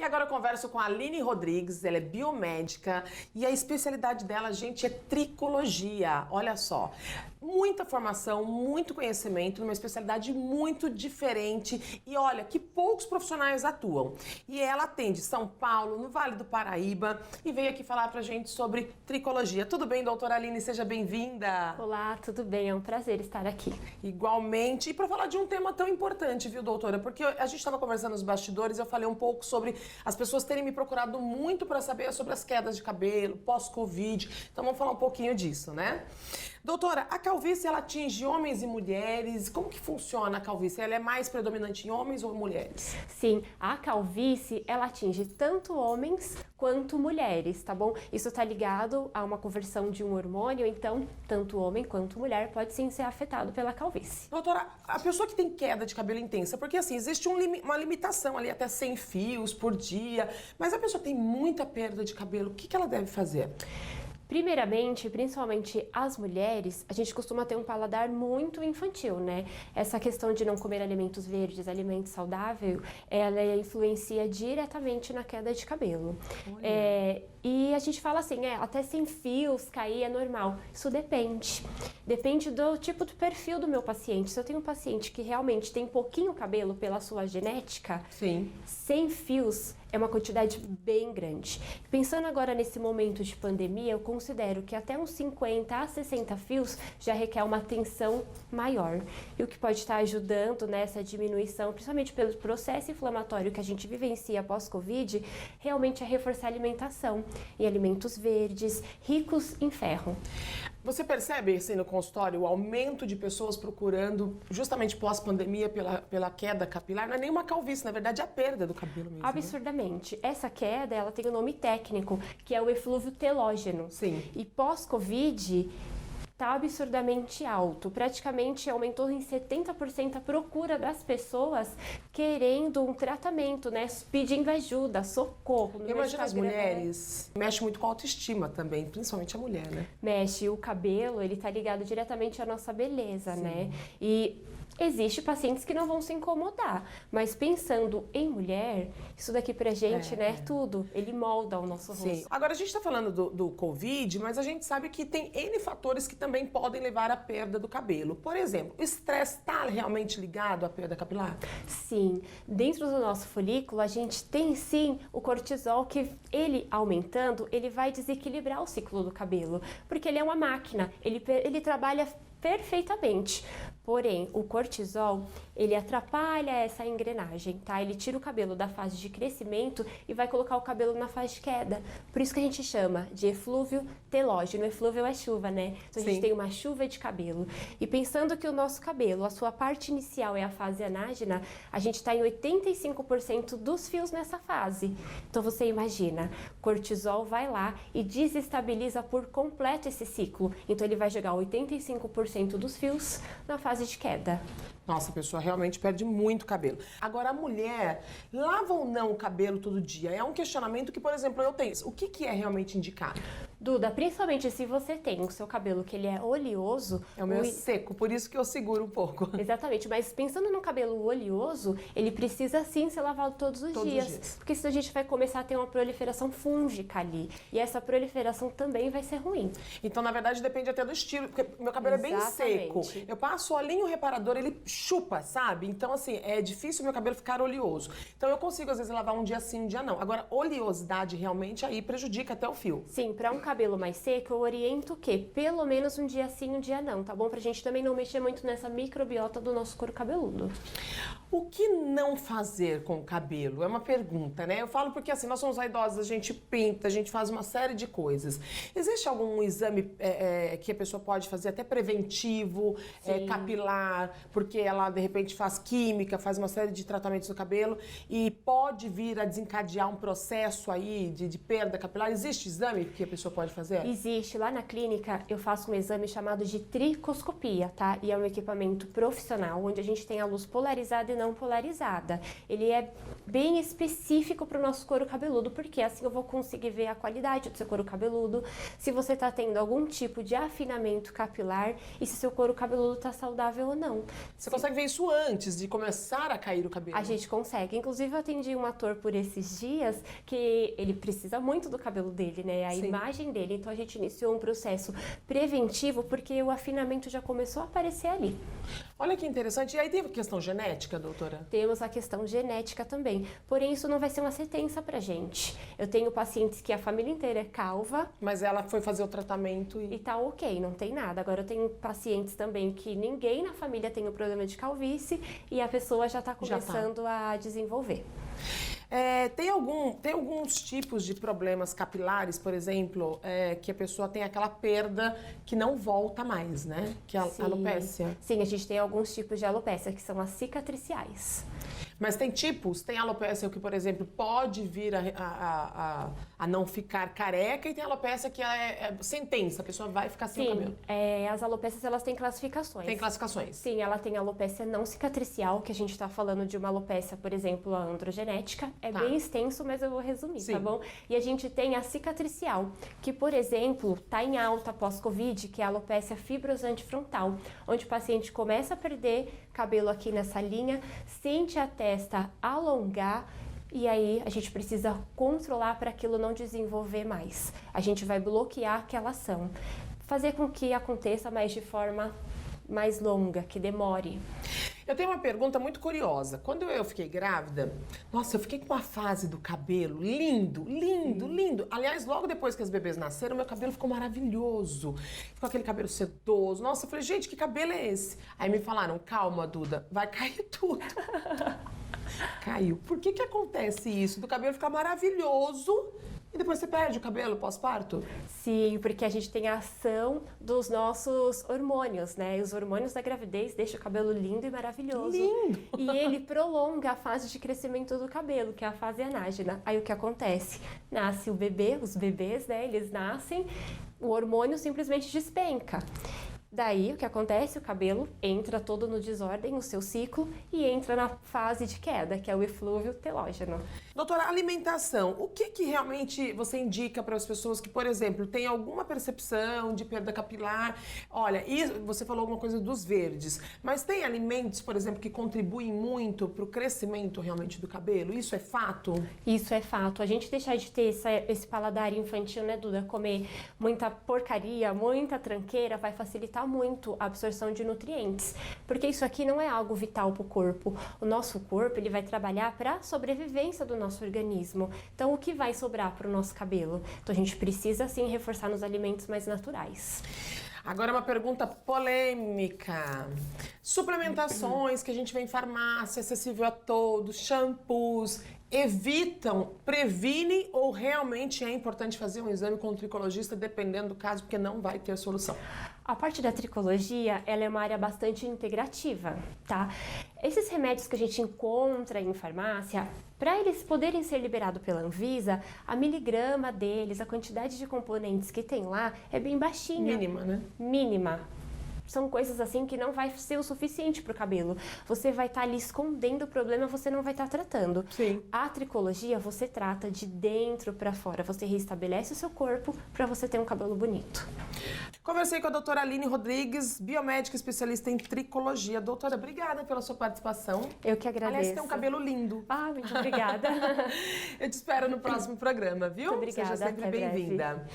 E agora eu converso com a Aline Rodrigues, ela é biomédica e a especialidade dela, gente, é tricologia. Olha só, muita formação, muito conhecimento, numa especialidade muito diferente e olha, que poucos profissionais atuam. E ela atende São Paulo, no Vale do Paraíba e veio aqui falar pra gente sobre tricologia. Tudo bem, doutora Aline? Seja bem-vinda. Olá, tudo bem? É um prazer estar aqui. Igualmente, e para falar de um tema tão importante, viu, doutora? Porque a gente estava conversando nos bastidores, eu falei um pouco sobre as pessoas terem me procurado muito para saber sobre as quedas de cabelo, pós-Covid. Então vamos falar um pouquinho disso, né? Doutora, a calvície, ela atinge homens e mulheres? Como que funciona a calvície? Ela é mais predominante em homens ou mulheres? Sim, a calvície, ela atinge tanto homens quanto mulheres, tá bom? Isso tá ligado a uma conversão de um hormônio, então tanto homem quanto mulher pode sim ser afetado pela calvície. Doutora, a pessoa que tem queda de cabelo intensa, porque assim, existe uma limitação ali até 100 fios por dia, mas a pessoa tem muita perda de cabelo, o que ela deve fazer? Primeiramente, principalmente as mulheres, a gente costuma ter um paladar muito infantil, né? Essa questão de não comer alimentos verdes, alimento saudável, ela influencia diretamente na queda de cabelo. E a gente fala assim, até 100 fios cair é normal. Isso depende. Depende do tipo de perfil do meu paciente. Se eu tenho um paciente que realmente tem pouquinho cabelo pela sua genética, sim, 100 fios é uma quantidade bem grande. Pensando agora nesse momento de pandemia, eu considero que até uns 50 a 60 fios já requer uma atenção maior. E o que pode estar ajudando nessa diminuição, principalmente pelo processo inflamatório que a gente vivencia pós-Covid, realmente é reforçar a alimentação e alimentos verdes, ricos em ferro. Você percebe, assim, no consultório, o aumento de pessoas procurando, justamente pós-pandemia, pela queda capilar? Não é nem uma calvície, na verdade é a perda do cabelo mesmo. Absurdamente. Né? Essa queda, ela tem um nome técnico, que é o eflúvio telógeno. Sim. E pós-Covid, tá absurdamente alto. Praticamente aumentou em 70% a procura das pessoas querendo um tratamento, né? Pedindo ajuda, socorro. Eu imagino as mulheres, mexe muito com a autoestima também, principalmente a mulher, né? Mexe. O cabelo, ele tá ligado diretamente à nossa beleza, né? E existe pacientes que não vão se incomodar, mas pensando em mulher, isso daqui pra gente, né, tudo, ele molda o nosso rosto. Agora a gente tá falando do Covid, mas a gente sabe que tem N fatores que também podem levar à perda do cabelo. Por exemplo, o estresse está realmente ligado à perda capilar? Sim, dentro do nosso folículo a gente tem sim o cortisol que ele aumentando, ele vai desequilibrar o ciclo do cabelo, porque ele é uma máquina, ele trabalha perfeitamente. Porém, o cortisol, ele atrapalha essa engrenagem, tá? Ele tira o cabelo da fase de crescimento e vai colocar o cabelo na fase de queda. Por isso que a gente chama de eflúvio telógeno. Eflúvio é chuva, né? Então a gente tem uma chuva de cabelo. E pensando que o nosso cabelo, a sua parte inicial é a fase anágena, a gente está em 85% dos fios nessa fase. Então você imagina, cortisol vai lá e desestabiliza por completo esse ciclo. Então ele vai jogar 85% dos fios na fase de queda. Nossa, a pessoa realmente perde muito cabelo. Agora, a mulher lava ou não o cabelo todo dia? É um questionamento que, por exemplo, eu tenho. O que é realmente indicado? Duda, principalmente se você tem o seu cabelo que ele é oleoso... É o meu seco, por isso que eu seguro um pouco. Exatamente, mas pensando no cabelo oleoso, ele precisa sim ser lavado todos os dias. Porque senão a gente vai começar a ter uma proliferação fúngica ali. E essa proliferação também vai ser ruim. Então, na verdade, depende até do estilo, porque meu cabelo é bem seco. Eu passo olhinho reparador, ele chupa, sabe? Então, assim, é difícil meu cabelo ficar oleoso. Então, eu consigo, às vezes, lavar um dia sim, um dia não. Agora, oleosidade realmente aí prejudica até o fio. Sim, pra um cabelo mais seco, eu oriento o quê? Pelo menos um dia sim, um dia não, tá bom? Pra gente também não mexer muito nessa microbiota do nosso couro cabeludo. O que não fazer com o cabelo? É uma pergunta, né? Eu falo porque, assim, nós somos vaidosas, a gente pinta, a gente faz uma série de coisas. Existe algum exame que a pessoa pode fazer até preventivo, capilar, porque ela, de repente, faz química, faz uma série de tratamentos no cabelo e pode vir a desencadear um processo aí de perda capilar? Existe exame que a pessoa pode pode fazer? Existe. Lá na clínica, eu faço um exame chamado de tricoscopia, tá? E é um equipamento profissional, onde a gente tem a luz polarizada e não polarizada. Ele é bem específico para o nosso couro cabeludo, porque assim eu vou conseguir ver a qualidade do seu couro cabeludo, se você está tendo algum tipo de afinamento capilar e se seu couro cabeludo está saudável ou não. Você consegue ver isso antes de começar a cair o cabelo? A gente consegue. Inclusive, eu atendi um ator por esses dias que ele precisa muito do cabelo dele, né? A imagem dele. Então, a gente iniciou um processo preventivo porque o afinamento já começou a aparecer ali. Olha que interessante. E aí tem a questão genética, doutora? Temos a questão genética também. Porém, isso não vai ser uma sentença pra gente. Eu tenho pacientes que a família inteira é calva. Mas ela foi fazer o tratamento E tá ok, não tem nada. Agora, eu tenho pacientes também que ninguém na família tem o problema de calvície e a pessoa já tá começando a desenvolver. Tem alguns tipos de problemas capilares, por exemplo, que a pessoa tem aquela perda que não volta mais, né? Que é a alopécia. Sim, a gente tem alguns tipos de alopécia, que são as cicatriciais. Mas tem tipos, tem alopécia que, por exemplo, pode vir a não ficar careca e tem alopécia que é sentença, a pessoa vai ficar sem o cabelo. As alopécias, elas têm classificações. Tem classificações. Sim, ela tem alopécia não cicatricial, que a gente tá falando de uma alopécia, por exemplo, a androgenética. É bem extenso, mas eu vou resumir, tá bom? E a gente tem a cicatricial, que, por exemplo, tá em alta pós-Covid, que é a alopécia fibrosante frontal, onde o paciente começa a perder cabelo aqui nessa linha, sente a testa alongar e aí a gente precisa controlar para aquilo não desenvolver mais. A gente vai bloquear aquela ação, fazer com que aconteça, mas de forma mais longa, que demore. Eu tenho uma pergunta muito curiosa. Quando eu fiquei grávida, nossa, eu fiquei com uma fase do cabelo lindo, lindo, lindo. Aliás, logo depois que as bebês nasceram, meu cabelo ficou maravilhoso. Ficou aquele cabelo sedoso. Nossa, eu falei, gente, que cabelo é esse? Aí me falaram, calma, Duda, vai cair tudo. Caiu. Por que acontece isso? Do cabelo ficar maravilhoso e depois você perde o cabelo pós-parto? Sim, porque a gente tem a ação dos nossos hormônios, né? E os hormônios da gravidez deixam o cabelo lindo e maravilhoso. Lindo! E ele prolonga a fase de crescimento do cabelo, que é a fase anágena. Aí o que acontece? Nasce o bebê, os bebês, né? Eles nascem, o hormônio simplesmente despenca. Daí, o que acontece? O cabelo entra todo no desordem, o seu ciclo, e entra na fase de queda, que é o eflúvio telógeno. Doutora, alimentação, o que realmente você indica para as pessoas que, por exemplo, têm alguma percepção de perda capilar? Olha, e você falou alguma coisa dos verdes, mas tem alimentos, por exemplo, que contribuem muito para o crescimento realmente do cabelo? Isso é fato? Isso é fato. A gente deixar de ter esse paladar infantil, né, Duda? Comer muita porcaria, muita tranqueira, vai facilitar muito a absorção de nutrientes, porque isso aqui não é algo vital para o corpo. O nosso corpo, ele vai trabalhar para a sobrevivência do nosso organismo. Então, o que vai sobrar para o nosso cabelo? Então, a gente precisa, sim, reforçar nos alimentos mais naturais. Agora uma pergunta polêmica. Suplementações que a gente vê em farmácia, acessível a todos, shampoos, evitam, previnem ou realmente é importante fazer um exame com um tricologista dependendo do caso, porque não vai ter solução? A parte da tricologia, ela é uma área bastante integrativa, tá? Esses remédios que a gente encontra em farmácia, para eles poderem ser liberados pela Anvisa, a miligrama deles, a quantidade de componentes que tem lá é bem baixinha. Mínima, né? Mínima. São coisas assim que não vai ser o suficiente para o cabelo. Você vai estar ali escondendo o problema, você não vai estar tratando. Sim. A tricologia, você trata de dentro para fora. Você restabelece o seu corpo para você ter um cabelo bonito. Conversei com a doutora Aline Rodrigues, biomédica especialista em tricologia. Doutora, obrigada pela sua participação. Eu que agradeço. Aliás, você tem um cabelo lindo. Ah, muito obrigada. Eu te espero no próximo programa, viu? Muito obrigada. Seja sempre bem-vinda.